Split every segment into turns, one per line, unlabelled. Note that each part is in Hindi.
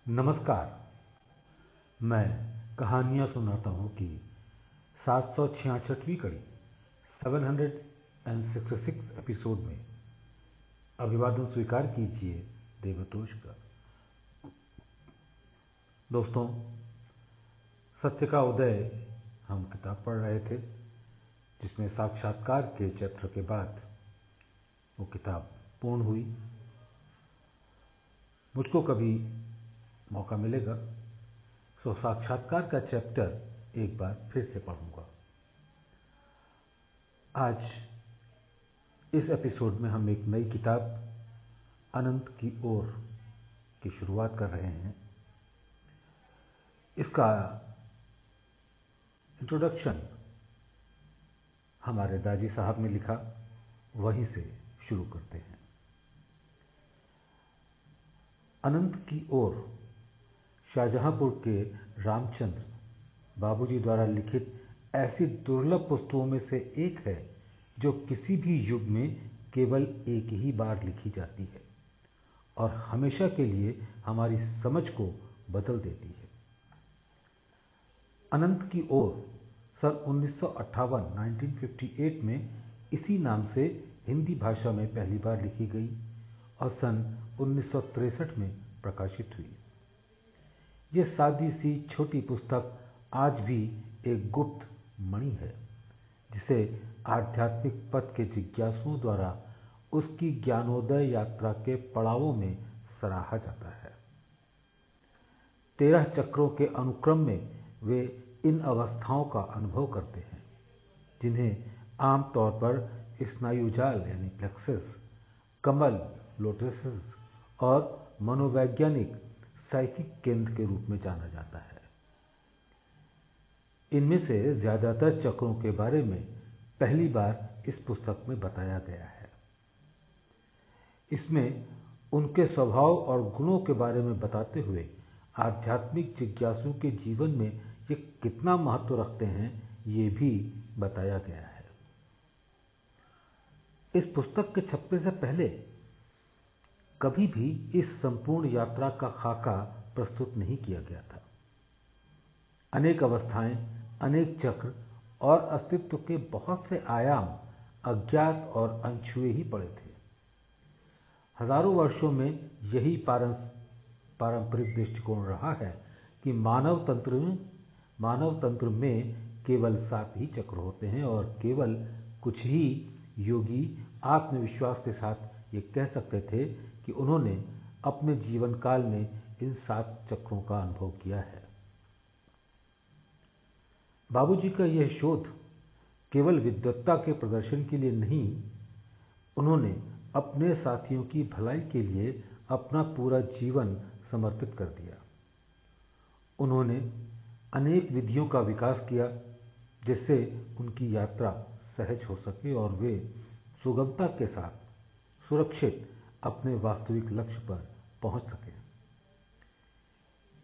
नमस्कार। मैं कहानियाँ सुनाता हूँ कि 766वीं कड़ी 766 एपिसोड में अभिवादन स्वीकार कीजिए देवतोष का। दोस्तों, सत्य का उदय हम किताब पढ़ रहे थे जिसमें साक्षात्कार के चैप्टर के बाद वो किताब पूर्ण हुई। मुझको कभी मौका मिलेगा तो साक्षात्कार का चैप्टर एक बार फिर से पढ़ूंगा। आज इस एपिसोड में हम एक नई किताब अनंत की ओर की शुरुआत कर रहे हैं। इसका इंट्रोडक्शन हमारे दाजी साहब ने लिखा, वहीं से शुरू करते हैं। अनंत की ओर शाहजहांपुर के रामचंद्र बाबूजी द्वारा लिखित ऐसी दुर्लभ पुस्तकों में से एक है जो किसी भी युग में केवल एक ही बार लिखी जाती है और हमेशा के लिए हमारी समझ को बदल देती है। अनंत की ओर सन 1958 में इसी नाम से हिंदी भाषा में पहली बार लिखी गई और सन 1963 में प्रकाशित हुई। ये सादी सी छोटी पुस्तक आज भी एक गुप्त मणि है जिसे आध्यात्मिक पथ के जिज्ञासुओं द्वारा उसकी ज्ञानोदय यात्रा के पड़ावों में सराहा जाता है। 13 चक्रों के अनुक्रम में वे इन अवस्थाओं का अनुभव करते हैं जिन्हें आमतौर पर स्नायुजाल यानी प्लेक्सस, कमल लोटसेस और मनोवैज्ञानिक साइकिक केंद्र के रूप में जाना जाता है। इनमें से ज्यादातर चक्रों के बारे में पहली बार इस पुस्तक में बताया गया है। इसमें उनके स्वभाव और गुणों के बारे में बताते हुए आध्यात्मिक जिज्ञासु के जीवन में ये कितना महत्व रखते हैं ये भी बताया गया है। इस पुस्तक के छपने से पहले कभी भी इस संपूर्ण यात्रा का खाका प्रस्तुत नहीं किया गया था। अनेक अवस्थाएं, अनेक चक्र और अस्तित्व के बहुत से आयाम अज्ञात और अनछुए ही पड़े थे। हजारों वर्षों में यही पारंपरिक दृष्टिकोण रहा है कि मानव तंत्र में केवल 7 ही चक्र होते हैं और केवल कुछ ही योगी आत्मविश्वास के साथ ये कह सकते थे कि उन्होंने अपने जीवन काल में इन 7 चक्रों का अनुभव किया है। बाबूजी का यह शोध केवल विद्वत्ता के प्रदर्शन के लिए नहीं, उन्होंने अपने साथियों की भलाई के लिए अपना पूरा जीवन समर्पित कर दिया। उन्होंने अनेक विधियों का विकास किया जिससे उनकी यात्रा सहज हो सके और वे सुगमता के साथ सुरक्षित अपने वास्तविक लक्ष्य पर पहुंच सके।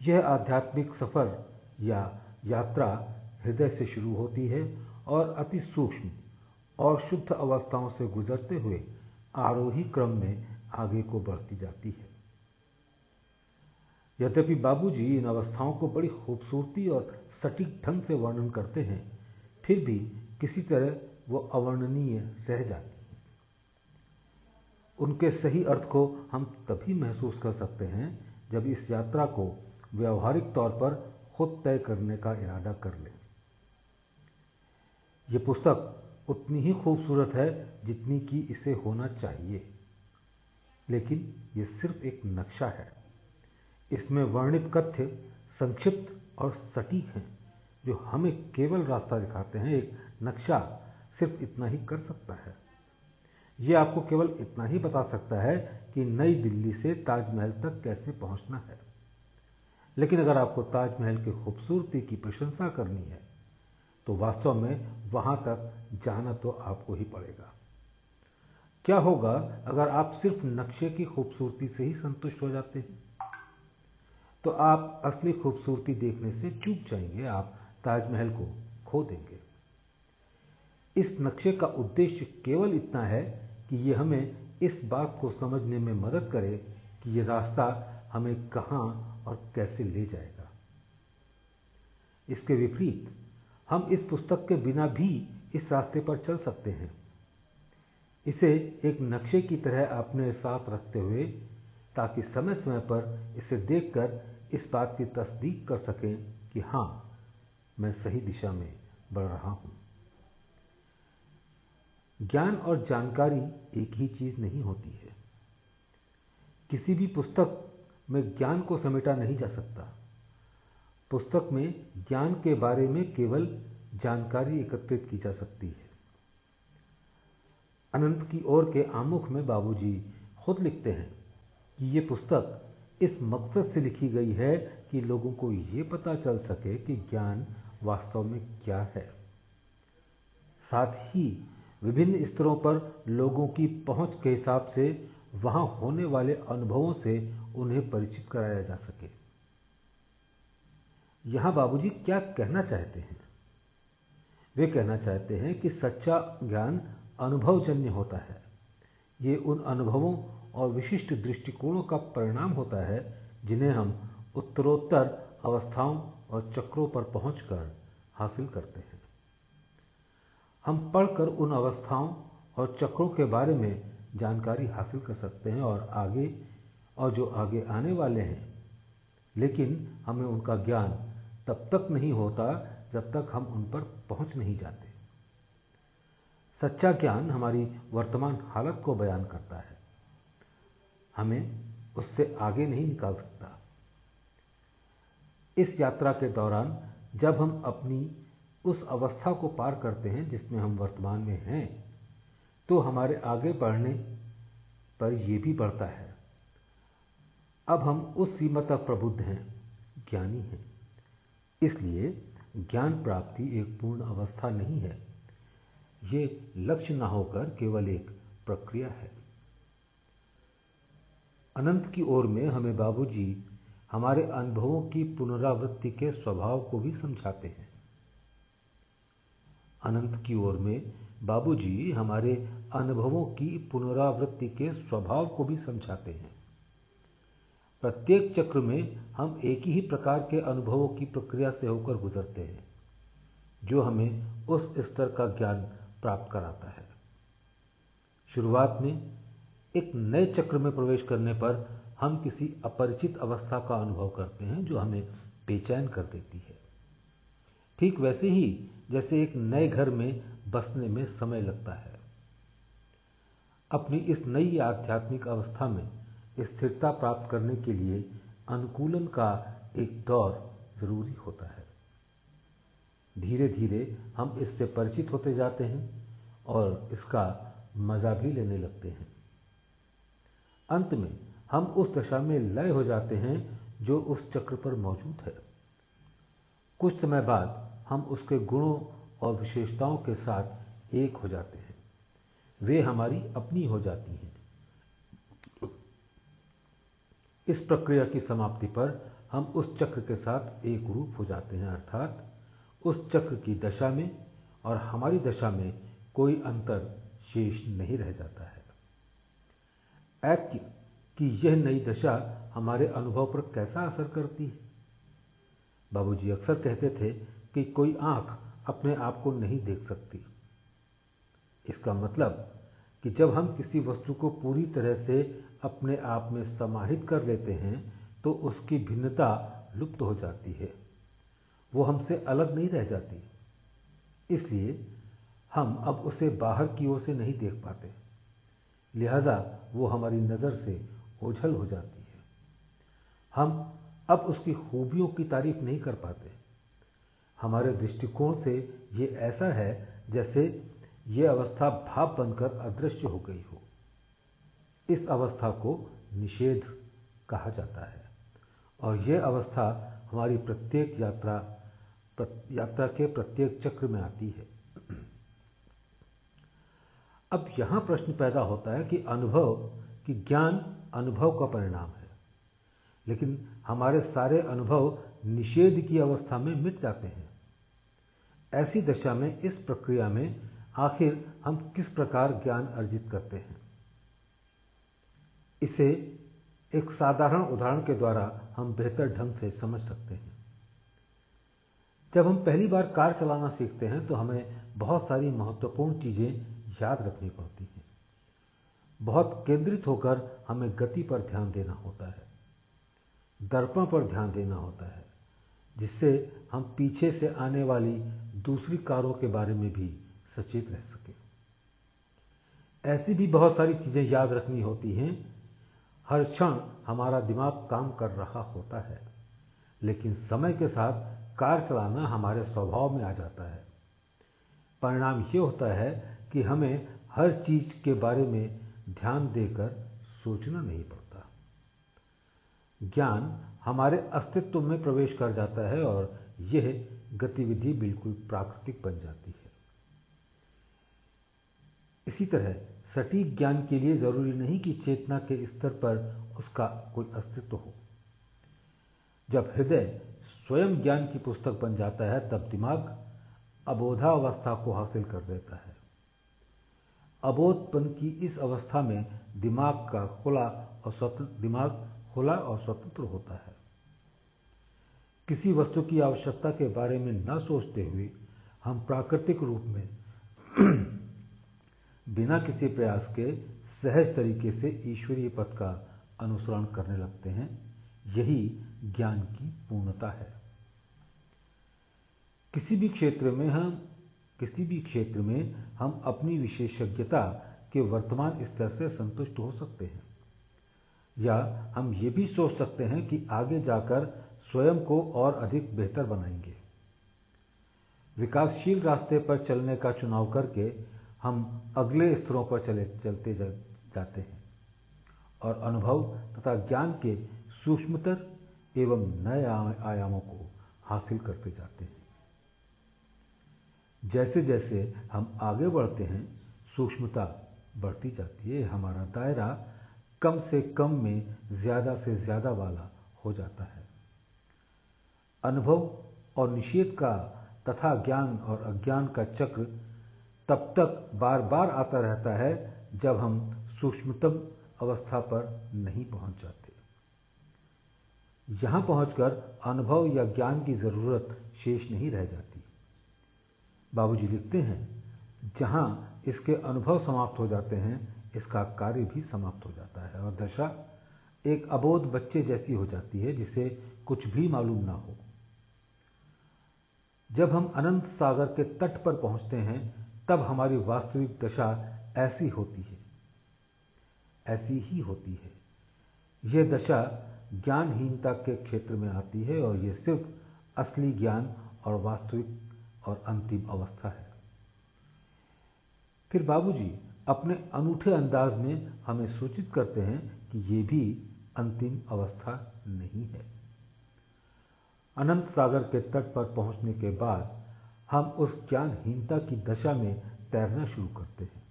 यह आध्यात्मिक सफर या यात्रा हृदय से शुरू होती है और अति सूक्ष्म और शुद्ध अवस्थाओं से गुजरते हुए आरोही क्रम में आगे को बढ़ती जाती है। यद्यपि बाबूजी इन अवस्थाओं को बड़ी खूबसूरती और सटीक ढंग से वर्णन करते हैं, फिर भी किसी तरह वो अवर्णनीय रह जाती हैं। उनके सही अर्थ को हम तभी महसूस कर सकते हैं जब इस यात्रा को व्यवहारिक तौर पर खुद तय करने का इरादा कर लें। ये पुस्तक उतनी ही खूबसूरत है जितनी कि इसे होना चाहिए, लेकिन ये सिर्फ एक नक्शा है। इसमें वर्णित कथ्य संक्षिप्त और सटीक हैं जो हमें केवल रास्ता दिखाते हैं। एक नक्शा सिर्फ इतना ही कर सकता है। यह आपको केवल इतना ही बता सकता है कि नई दिल्ली से ताजमहल तक कैसे पहुंचना है, लेकिन अगर आपको ताजमहल की खूबसूरती की प्रशंसा करनी है तो वास्तव में वहां तक जाना तो आपको ही पड़ेगा। क्या होगा अगर आप सिर्फ नक्शे की खूबसूरती से ही संतुष्ट हो जाते हैं? तो आप असली खूबसूरती देखने से चूक जाएंगे, आप ताजमहल को खो देंगे। इस नक्शे का उद्देश्य केवल इतना है कि यह हमें इस बात को समझने में मदद करे कि यह रास्ता हमें कहां और कैसे ले जाएगा। इसके विपरीत हम इस पुस्तक के बिना भी इस रास्ते पर चल सकते हैं, इसे एक नक्शे की तरह अपने साथ रखते हुए, ताकि समय समय पर इसे देखकर इस बात की तस्दीक कर सकें कि हां, मैं सही दिशा में बढ़ रहा हूं। ज्ञान और जानकारी एक ही चीज नहीं होती है। किसी भी पुस्तक में ज्ञान को समेटा नहीं जा सकता। पुस्तक में ज्ञान के बारे में केवल जानकारी एकत्रित की जा सकती है। अनंत की ओर के आमुख में बाबूजी खुद लिखते हैं कि ये पुस्तक इस मकसद से लिखी गई है कि लोगों को ये पता चल सके कि ज्ञान वास्तव में क्या है। साथ ही विभिन्न स्तरों पर लोगों की पहुंच के हिसाब से वहां होने वाले अनुभवों से उन्हें परिचित कराया जा सके। यहां बाबूजी क्या कहना चाहते हैं? वे कहना चाहते हैं कि सच्चा ज्ञान अनुभवजन्य होता है। ये उन अनुभवों और विशिष्ट दृष्टिकोणों का परिणाम होता है जिन्हें हम उत्तरोत्तर अवस्थाओं और चक्रों पर पहुंचकर हासिल करते हैं। हम पढ़कर उन अवस्थाओं और चक्रों के बारे में जानकारी हासिल कर सकते हैं और जो आगे आने वाले हैं, लेकिन हमें उनका ज्ञान तब तक नहीं होता जब तक हम उन पर पहुंच नहीं जाते। सच्चा ज्ञान हमारी वर्तमान हालत को बयान करता है, हमें उससे आगे नहीं निकाल सकता। इस यात्रा के दौरान जब हम अपनी उस अवस्था को पार करते हैं जिसमें हम वर्तमान में हैं, तो हमारे आगे बढ़ने पर यह भी बढ़ता है। अब हम उस सीमा तक प्रबुद्ध हैं, ज्ञानी हैं। इसलिए ज्ञान प्राप्ति एक पूर्ण अवस्था नहीं है, ये लक्ष्य ना होकर केवल एक प्रक्रिया है। अनंत की ओर में हमें बाबूजी हमारे अनुभवों की पुनरावृत्ति के स्वभाव को भी समझाते हैं। अनंत की ओर में बाबूजी हमारे अनुभवों की पुनरावृत्ति के स्वभाव को भी समझाते हैं। प्रत्येक चक्र में हम एक ही प्रकार के अनुभवों की प्रक्रिया से होकर गुजरते हैं, जो हमें उस स्तर का ज्ञान प्राप्त कराता है। शुरुआत में एक नए चक्र में प्रवेश करने पर हम किसी अपरिचित अवस्था का अनुभव करते हैं जो हमें बेचैन कर देती है। ठीक वैसे ही जैसे एक नए घर में बसने में समय लगता है। अपनी इस नई आध्यात्मिक अवस्था में स्थिरता प्राप्त करने के लिए अनुकूलन का एक दौर जरूरी होता है। धीरे धीरे हम इससे परिचित होते जाते हैं और इसका मजा भी लेने लगते हैं। अंत में हम उस दशा में लय हो जाते हैं जो उस चक्र पर मौजूद है। कुछ समय बाद हम उसके गुणों और विशेषताओं के साथ एक हो जाते हैं, वे हमारी अपनी हो जाती हैं। इस प्रक्रिया की समाप्ति पर हम उस चक्र के साथ एक रूप हो जाते हैं, अर्थात उस चक्र की दशा में और हमारी दशा में कोई अंतर शेष नहीं रह जाता है। ऐप की यह नई दशा हमारे अनुभव पर कैसा असर करती है? बाबूजी अक्सर कहते थे कि कोई आंख अपने आप को नहीं देख सकती। इसका मतलब कि जब हम किसी वस्तु को पूरी तरह से अपने आप में समाहित कर लेते हैं तो उसकी भिन्नता लुप्त हो जाती है, वो हमसे अलग नहीं रह जाती। इसलिए हम अब उसे बाहर की ओर से नहीं देख पाते, लिहाजा वो हमारी नजर से ओझल हो जाती है। हम अब उसकी खूबियों की तारीफ नहीं कर पाते। हमारे दृष्टिकोण से ये ऐसा है जैसे ये अवस्था भाप बनकर अदृश्य हो गई हो। इस अवस्था को निषेध कहा जाता है और यह अवस्था हमारी प्रत्येक यात्रा के प्रत्येक चक्र में आती है। अब यहां प्रश्न पैदा होता है कि ज्ञान अनुभव का परिणाम है, लेकिन हमारे सारे अनुभव निषेध की अवस्था में मिट जाते हैं। ऐसी दशा में इस प्रक्रिया में आखिर हम किस प्रकार ज्ञान अर्जित करते हैं? इसे एक साधारण उदाहरण के द्वारा हम बेहतर ढंग से समझ सकते हैं। जब हम पहली बार कार चलाना सीखते हैं तो हमें बहुत सारी महत्वपूर्ण चीजें याद रखनी पड़ती हैं। बहुत केंद्रित होकर हमें गति पर ध्यान देना होता है, दर्पण पर ध्यान देना होता है, जिससे हम पीछे से आने वाली दूसरी कारों के बारे में भी सचेत रह सकें। ऐसी भी बहुत सारी चीजें याद रखनी होती हैं। हर क्षण हमारा दिमाग काम कर रहा होता है, लेकिन समय के साथ कार चलाना हमारे स्वभाव में आ जाता है। परिणाम ये होता है कि हमें हर चीज के बारे में ध्यान देकर सोचना नहीं पड़ता। ज्ञान हमारे अस्तित्व में प्रवेश कर जाता है और यह गतिविधि बिल्कुल प्राकृतिक बन जाती है। इसी तरह सटीक ज्ञान के लिए जरूरी नहीं कि चेतना के स्तर पर उसका कोई अस्तित्व हो। जब हृदय स्वयं ज्ञान की पुस्तक बन जाता है तब दिमाग अबोधावस्था को हासिल कर लेता है। अबोधपन की इस अवस्था में दिमाग खुला और स्वतंत्र होता है। किसी वस्तु की आवश्यकता के बारे में न सोचते हुए हम प्राकृतिक रूप में बिना किसी प्रयास के सहज तरीके से ईश्वरीय पथ का अनुसरण करने लगते हैं। यही ज्ञान की पूर्णता है। किसी भी क्षेत्र में हम अपनी विशेषज्ञता के वर्तमान स्तर से संतुष्ट हो सकते हैं, या हम ये भी सोच सकते हैं कि आगे जाकर स्वयं को और अधिक बेहतर बनाएंगे। विकासशील रास्ते पर चलने का चुनाव करके हम अगले स्तरों पर चलते जाते हैं और अनुभव तथा ज्ञान के सूक्ष्मतर एवं नए आयामों को हासिल करते जाते हैं। जैसे जैसे हम आगे बढ़ते हैं, सूक्ष्मता बढ़ती जाती है। हमारा दायरा कम से कम में ज्यादा से ज्यादा वाला हो जाता है। अनुभव और निषेध का तथा ज्ञान और अज्ञान का चक्र तब तक बार बार आता रहता है जब हम सूक्ष्मतम अवस्था पर नहीं पहुंच जाते। यहां पहुंचकर अनुभव या ज्ञान की जरूरत शेष नहीं रह जाती। बाबूजी लिखते हैं, जहां इसके अनुभव समाप्त हो जाते हैं, इसका कार्य भी समाप्त हो जाता है और दशा एक अबोध बच्चे जैसी हो जाती है जिसे कुछ भी मालूम ना हो। जब हम अनंत सागर के तट पर पहुंचते हैं तब हमारी वास्तविक दशा ऐसी ही होती है। यह दशा ज्ञानहीनता के क्षेत्र में आती है और यह सिर्फ असली ज्ञान और वास्तविक और अंतिम अवस्था है। फिर बाबूजी अपने अनूठे अंदाज में हमें सूचित करते हैं कि यह भी अंतिम अवस्था नहीं है। अनंत सागर के तट पर पहुंचने के बाद हम उस ज्ञानहीनता की दशा में तैरना शुरू करते हैं,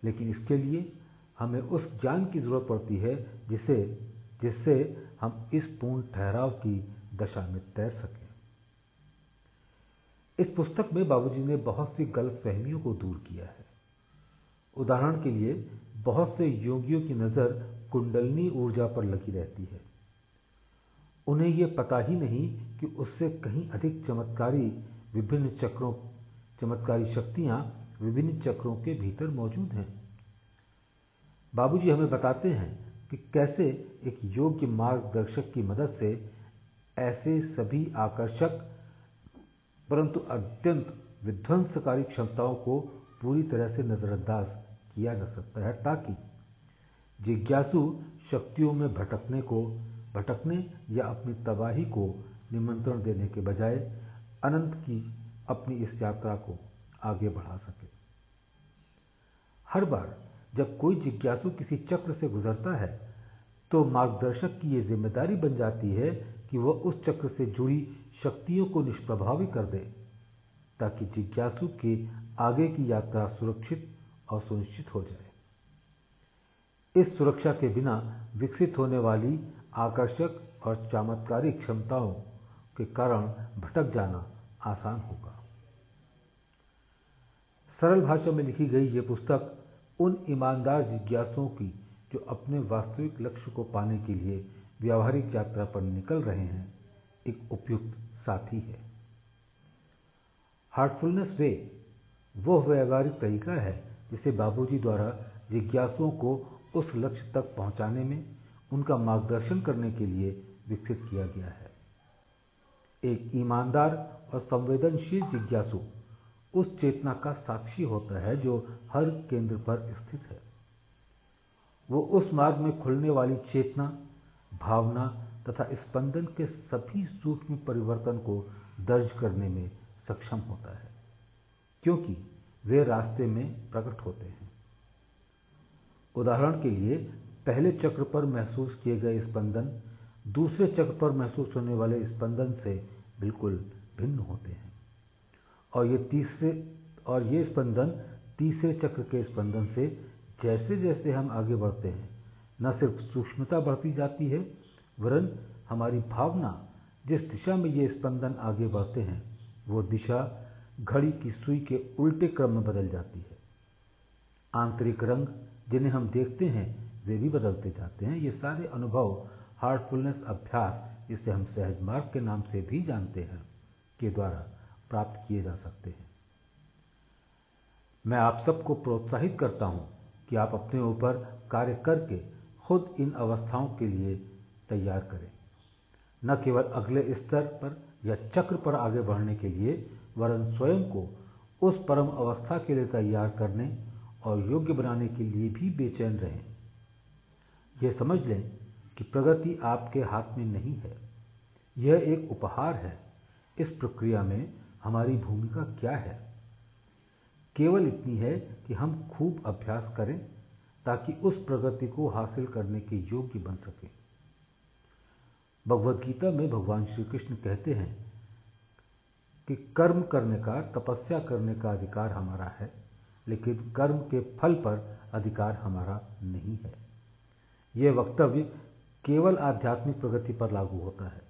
लेकिन इसके लिए हमें उस ज्ञान की जरूरत पड़ती है जिससे हम इस पूर्ण ठहराव की दशा में तैर सकें। इस पुस्तक में बाबूजी ने बहुत सी गलतफहमियों को दूर किया है। उदाहरण के लिए, बहुत से योगियों की नजर कुंडलिनी ऊर्जा पर लगी रहती है। उन्हें यह पता ही नहीं कि उससे कहीं अधिक चमत्कारी शक्तियां विभिन्न चक्रों के भीतर मौजूद हैं। बाबूजी हमें बताते हैं कि कैसे एक योग्य मार्गदर्शक की मदद से ऐसे सभी आकर्षक परंतु अत्यंत विध्वंसकारी क्षमताओं को पूरी तरह से नजरअंदाज किया जा सकता है, ताकि जिज्ञासु शक्तियों में भटकने या अपनी तबाही को निमंत्रण देने के बजाय अनंत की अपनी इस यात्रा को आगे बढ़ा सके। हर बार जब कोई जिज्ञासु किसी चक्र से गुजरता है तो मार्गदर्शक की यह जिम्मेदारी बन जाती है कि वह उस चक्र से जुड़ी शक्तियों को निष्प्रभावी कर दे, ताकि जिज्ञासु के आगे की यात्रा सुरक्षित और सुनिश्चित हो जाए। इस सुरक्षा के बिना विकसित होने वाली आकर्षक और चमत्कारी क्षमताओं के कारण भटक जाना आसान होगा। सरल भाषा में लिखी गई यह पुस्तक उन ईमानदार जिज्ञासुओं की जो अपने वास्तविक लक्ष्य को पाने के लिए व्यावहारिक यात्रा पर निकल रहे हैं, एक उपयुक्त साथी है। हार्टफुलनेस वे वो व्यावहारिक तरीका है जिसे बाबूजी द्वारा जिज्ञासुओं को उस लक्ष्य तक पहुंचाने में उनका मार्गदर्शन करने के लिए विकसित किया गया है। एक ईमानदार और संवेदनशील जिज्ञासु उस चेतना का साक्षी होता है जो हर केंद्र पर स्थित है। वो उस मार्ग में खुलने वाली चेतना, भावना तथा स्पंदन के सभी सूक्ष्म परिवर्तन को दर्ज करने में सक्षम होता है, क्योंकि वे रास्ते में प्रकट होते हैं। उदाहरण के लिए, पहले चक्र पर महसूस किए गए स्पंदन दूसरे चक्र पर महसूस होने वाले स्पंदन से बिल्कुल भिन्न होते हैं, और ये स्पंदन तीसरे चक्र के स्पंदन से जैसे जैसे हम आगे बढ़ते हैं, न सिर्फ सूक्ष्मता बढ़ती जाती है, वरन हमारी भावना जिस दिशा में ये स्पंदन आगे बढ़ते हैं, वो दिशा घड़ी की सुई के उल्टे क्रम में बदल जाती है। आंतरिक रंग जिन्हें हम देखते हैं, वे भी बदलते जाते हैं। ये सारे अनुभव हार्टफुलनेस अभ्यास, जिसे हम सहज मार्ग के नाम से भी जानते हैं, के द्वारा प्राप्त किए जा सकते हैं। मैं आप सबको प्रोत्साहित करता हूं कि आप अपने ऊपर कार्य करके खुद इन अवस्थाओं के लिए तैयार करें, न केवल अगले स्तर पर या चक्र पर आगे बढ़ने के लिए, वरन स्वयं को उस परम अवस्था के लिए तैयार करने और योग्य बनाने के लिए भी बेचैन रहें। यह समझ लें कि प्रगति आपके हाथ में नहीं है, यह एक उपहार है। इस प्रक्रिया में हमारी भूमिका क्या है? केवल इतनी है कि हम खूब अभ्यास करें ताकि उस प्रगति को हासिल करने के योग्य बन सकें। भगवद गीता में भगवान श्री कृष्ण कहते हैं कि कर्म करने का, तपस्या करने का अधिकार हमारा है, लेकिन कर्म के फल पर अधिकार हमारा नहीं है। यह वक्तव्य केवल आध्यात्मिक प्रगति पर लागू होता है।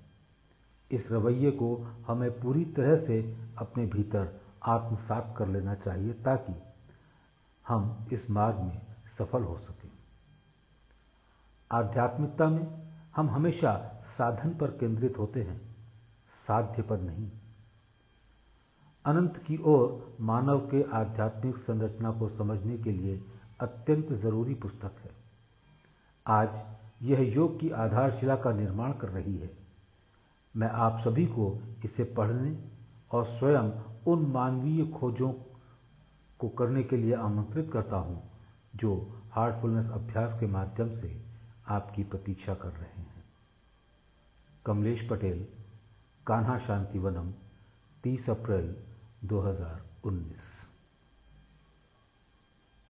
इस रवैये को हमें पूरी तरह से अपने भीतर आत्मसात कर लेना चाहिए ताकि हम इस मार्ग में सफल हो सकें। आध्यात्मिकता में हम हमेशा साधन पर केंद्रित होते हैं, साध्य पर नहीं। अनंत की ओर मानव के आध्यात्मिक संरचना को समझने के लिए अत्यंत जरूरी पुस्तक है। आज यह योग की आधारशिला का निर्माण कर रही है। मैं आप सभी को इसे पढ़ने और स्वयं उन मानवीय खोजों को करने के लिए आमंत्रित करता हूं जो हार्टफुलनेस अभ्यास के माध्यम से आपकी प्रतीक्षा कर रहे हैं। कमलेश पटेल, कान्हा शांतिवनम, 30 अप्रैल 2019।